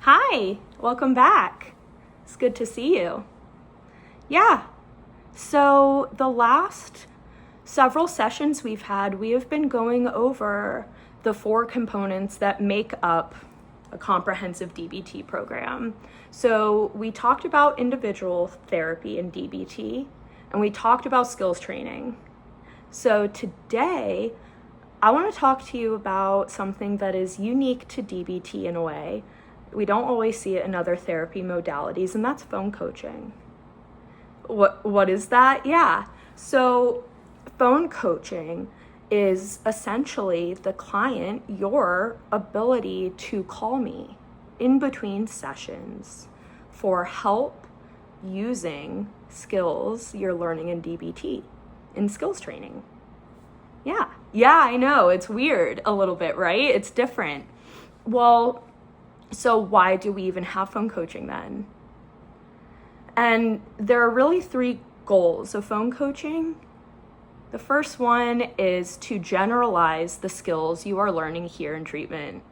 Hi, welcome back. It's good to see you. Yeah, so the last several sessions we've had, we have been going over the 4 components that make up a comprehensive DBT program. So we talked about individual therapy in DBT, and we talked about skills training. So today, I want to talk to you about something that is unique to DBT in a way. We don't always see it in other therapy modalities, and that's phone coaching. What is that? Yeah. So phone coaching is essentially the client, your ability to call me in between sessions for help using skills you're learning in DBT, in skills training. Yeah, I know, it's weird a little bit, right? It's different. Well, so why do we even have phone coaching then? And there are really 3 goals of phone coaching. The first one is to generalize the skills you are learning here in treatment.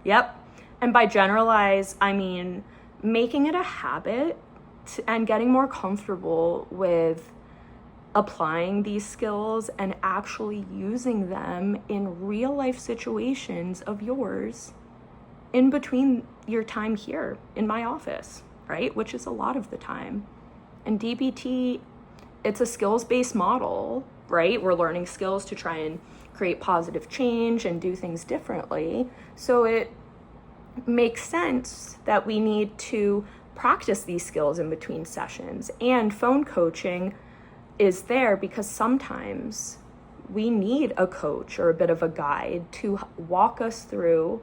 Yep. And by generalize, I mean making it a habit and getting more comfortable with applying these skills and actually using them in real life situations of yours in between your time here in my office, right? Which is a lot of the time. And DBT, it's a skills-based model, right? We're learning skills to try and create positive change and do things differently. So it makes sense that we need to practice these skills in between sessions. And phone coaching is there because sometimes we need a coach or a bit of a guide to walk us through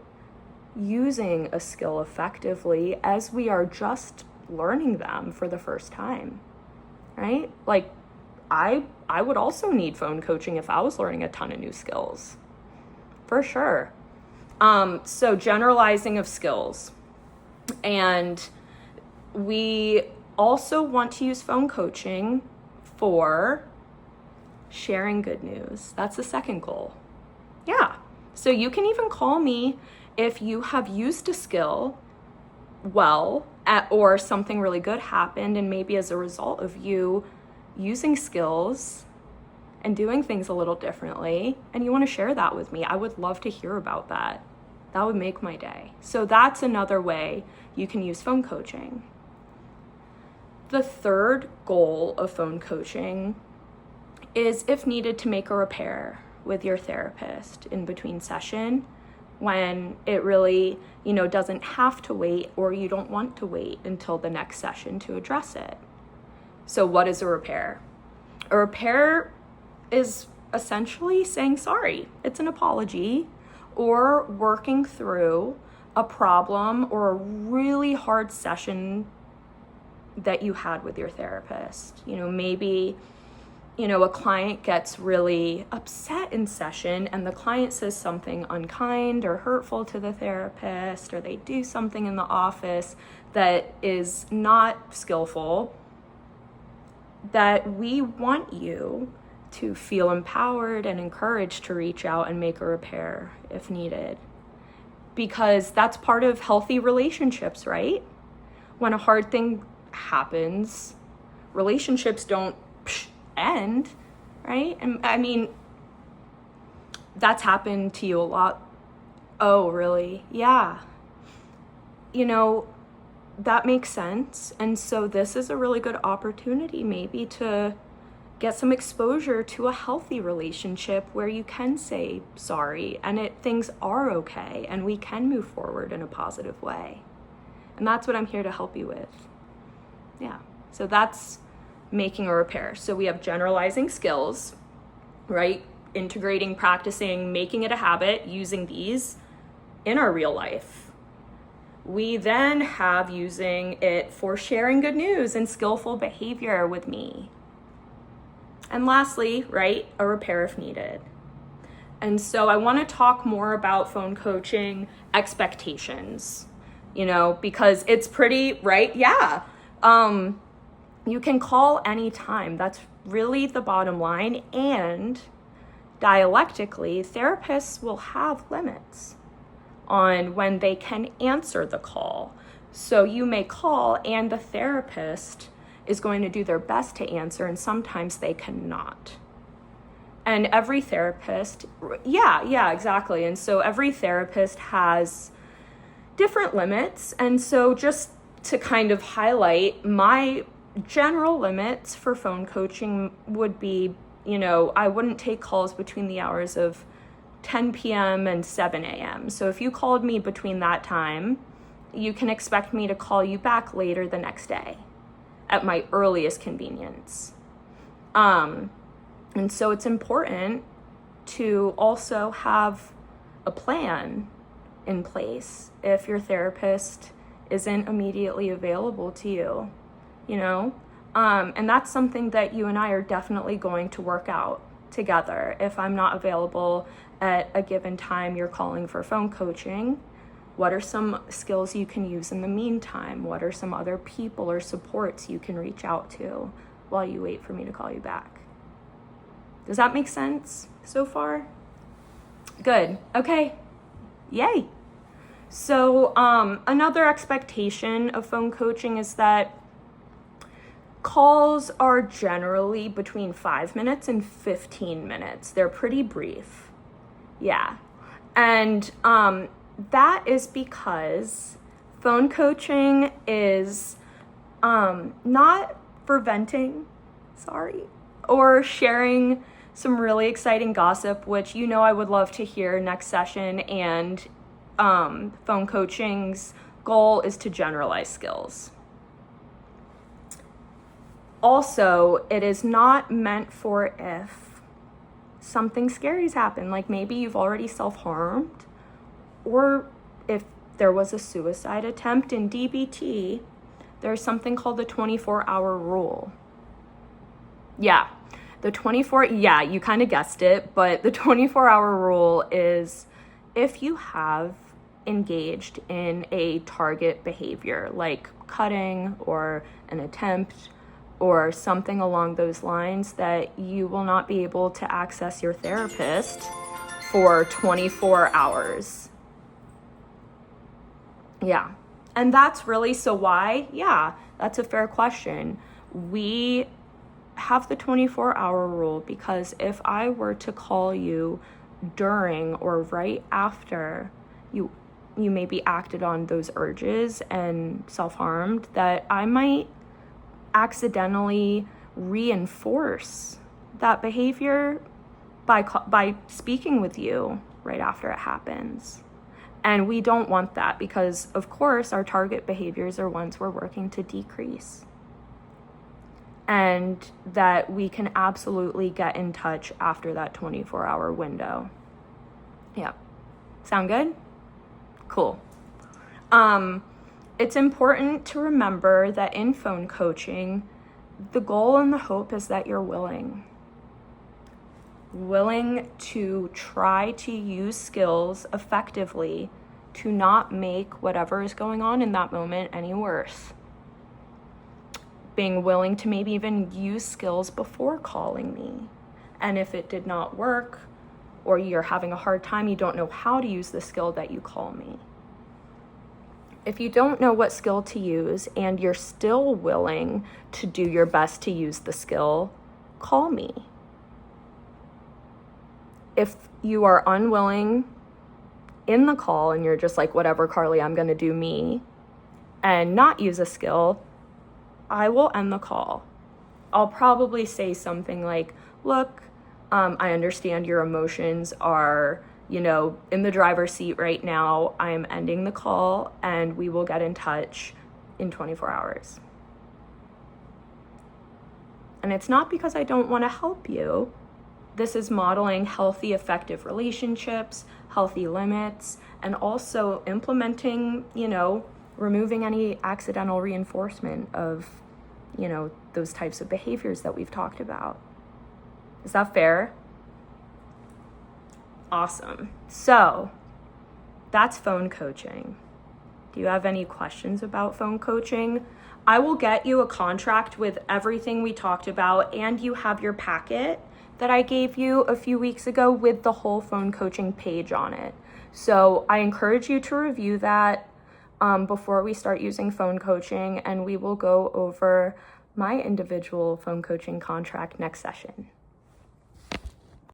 using a skill effectively as we are just learning them for the first time, right? Like I would also need phone coaching if I was learning a ton of new skills, for sure. So generalizing of skills. And we also want to use phone coaching for sharing good news. That's the second goal. Yeah. So you can even call me if you have used a skill well or something really good happened, and maybe as a result of you using skills and doing things a little differently, and you want to share that with me. I would love to hear about that. That would make my day. So that's another way you can use phone coaching. The third goal of phone coaching is, if needed, to make a repair with your therapist in between session when it really, doesn't have to wait, or you don't want to wait until the next session to address it. So what is a repair? A repair is essentially saying sorry. It's an apology, or working through a problem or a really hard session that you had with your therapist. Maybe a client gets really upset in session and the client says something unkind or hurtful to the therapist, or they do something in the office that is not skillful, that we want you to feel empowered and encouraged to reach out and make a repair if needed. Because that's part of healthy relationships, right? When a hard thing happens, relationships don't end, right? And I mean, that's happened to you a lot. Oh, really? Yeah. That makes sense. And so this is a really good opportunity maybe to get some exposure to a healthy relationship where you can say sorry and things are okay and we can move forward in a positive way. And that's what I'm here to help you with. Yeah. So that's making a repair. So we have generalizing skills, right? Integrating, practicing, making it a habit, using these in our real life. We then have using it for sharing good news and skillful behavior with me. And lastly, right, a repair if needed. And so I want to talk more about phone coaching expectations, because it's pretty, right? Yeah. You can call anytime. That's really the bottom line. And dialectically, therapists will have limits on when they can answer the call. So you may call and the therapist is going to do their best to answer, and sometimes they cannot. And every therapist, yeah, exactly. And so every therapist has different limits. And so just to kind of highlight, my general limits for phone coaching would be, I wouldn't take calls between the hours of 10 p.m. and 7 a.m. So if you called me between that time, you can expect me to call you back later the next day at my earliest convenience. And so it's important to also have a plan in place if your therapist isn't immediately available to you, and that's something that you and I are definitely going to work out together. If I'm not available at a given time you're calling for phone coaching, what are some skills you can use in the meantime? What are some other people or supports you can reach out to while you wait for me to call you back? Does that make sense so far? Good. Okay. Yay. So another expectation of phone coaching is that calls are generally between 5 minutes and 15 minutes. They're pretty brief. Yeah. And that is because phone coaching is not for venting, or sharing some really exciting gossip, which I would love to hear next session. And phone coaching's goal is to generalize skills. Also, it is not meant for if something scary's happened, like maybe you've already self-harmed, or if there was a suicide attempt. In DBT, there's something called the 24-hour rule. Yeah, you kind of guessed it, but the 24-hour rule is if you have engaged in a target behavior like cutting or an attempt or something along those lines, that you will not be able to access your therapist for 24 hours. Yeah. And that's really, so why? Yeah, that's a fair question. We have the 24-hour rule because if I were to call you during or right after you maybe acted on those urges and self-harmed, that I might accidentally reinforce that behavior by speaking with you right after it happens. And we don't want that because, of course, our target behaviors are ones we're working to decrease. And that we can absolutely get in touch after that 24-hour window. Yeah. Sound good? Cool. It's important to remember that in phone coaching, the goal and the hope is that you're willing to try to use skills effectively to not make whatever is going on in that moment any worse. Being willing to maybe even use skills before calling me. And if it did not work, or you're having a hard time, you don't know how to use the skill, that you call me. If you don't know what skill to use and you're still willing to do your best to use the skill, call me. If you are unwilling in the call and you're just like, whatever, Carly, I'm going to do me and not use a skill, I will end the call. I'll probably say something like, look, I understand your emotions are, in the driver's seat right now. I am ending the call and we will get in touch in 24 hours. And it's not because I don't want to help you. This is modeling healthy, effective relationships, healthy limits, and also implementing, removing any accidental reinforcement of, those types of behaviors that we've talked about. Is that fair? Awesome. So that's phone coaching. Do you have any questions about phone coaching? I will get you a contract with everything we talked about, and you have your packet that I gave you a few weeks ago with the whole phone coaching page on it. So I encourage you to review that. before we start using phone coaching, and we will go over my individual phone coaching contract next session.